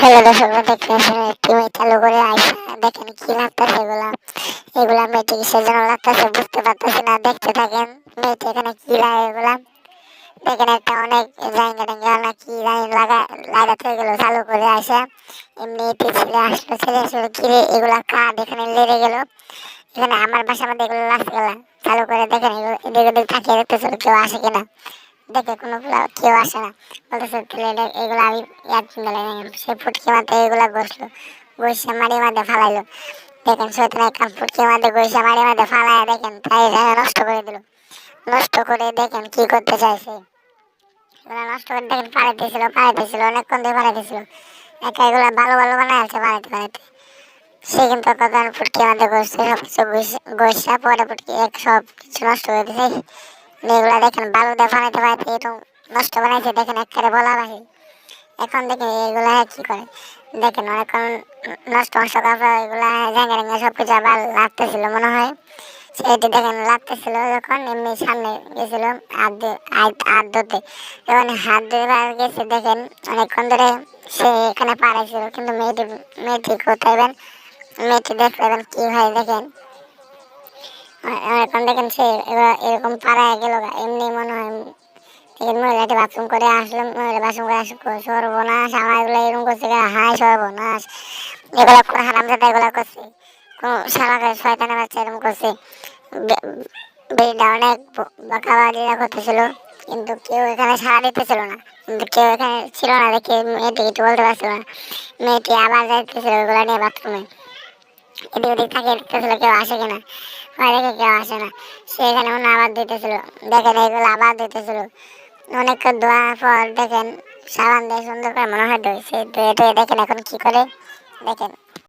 Hello দর্শক, দেখতে আসলে টিভি চালু করে আইসা দেখেন কি লাগতেছে এগুলা। এগুলা মেয়েটি কিসের জন্য লাগতেছে বুঝতে পারতেছি না, দেখতে থাকেন। মেয়েটি এখানে কি লাগে এগুলা দেখেন, একটা অনেক জায়গা টাঙ্গা না কি জানি লাগাতে গেল চালু করে আসে। এমনি ছেলে আসলো, ছেলে আসলে কিরে এগুলা কাঠ এখানে লেগে গেল। এখানে আমার বাসার মধ্যে এগুলো লাগছে গেলা চালু করে দেখেন, এগুলো এদিক ওদিক তাকিয়ে দেখতেছিল কেউ আসে কিনা। দেখে কোনো কেউ আসে না, বলতেছে ছেলে এগুলো আমি ইয়াদ কিনে সে ফুটকি মাথায় এগুলা বসলো, বসে মাড়ি মাঝে ফালাইলো। দেখেন শয়তান একটা ফুটকি মাঝে বসে মাড়ি মাঝে ফালায় দেখেন তাই নষ্ট করে দিল। নষ্ট করে দেখেন কি করতে চাইছে, এগুলা নষ্ট করে দেখেন পাড়াইতেছিল অনেকক্ষণ দিয়ে পাড়াইতেছিল। একা এগুলা ভালো ভালো বানায় আছে পাড়াইতে। সে কিন্তু কখন ফুটকি মাঝে বসছে সব কিছু বসা পরে ফুটকি এক সব কিছু নষ্ট করে দিছে। এগুলা দেখেন বালু দিয়ে বানাইতে এরকম নষ্ট বানাইছে দেখেন একেবারে বলা বাহি। এখন দেখেন এগুলা কি করে দেখেন অনেকক্ষণ নষ্ট নষ্ট করার এগুলা জায়গা জায়গা সব কিছু আবার লাগতেছিল মনে হয়। সেটি দেখেন লাগতেছিল যখন এমনি সামনে গেছিল হাত ধরতে, যখন হাত ধরে গেছে দেখেন অনেকক্ষণ ধরে সে এখানে পাড়াইছিল, কিন্তু মেয়েটি কোথায় মেয়েটি দেখলেন কি হয় দেখেন। এখন দেখেন সে এরকম পাড়ায় গেল এমনি মনে হয়। মহিলাটি বাথরুম করে আসলাম, মহিলা বাথরুম করে আসলো সর্বনাশ আমার এগুলো এরকম করছে হাই সর্বনাশ। এগুলো কোনো হারামজাদা এগুলো করছে, কোনো সারা শয়তানের বাচ্চা এরকম করছে। বেড়িটা অনেক বকাবাজিরা করতেছিল, কিন্তু কেউ এখানে সাড়া দিতেছিল না। কিন্তু কেউ এখানে ছিল না দেখে মেয়েটি কিছু বলতে পারছিল না। মেয়েটি আবার যাইতেছিল ওগুলো নিয়ে বাথরুমে, এদিক ওদিক তাকিয়ে দেখতেছিল কেউ আসে কিনা। দেখে কেউ আসে না, সে এখানে মনে আবার দিতেছিল। দেখেন এগুলো আবার দিতেছিল অনেকক্ষণ ধোয়ার পর দেখেন সাবান দিয়ে সুন্দর করে মনে হয় ধুয়েছে। ধুয়ে দেখেন এখন কি করে দেখেন।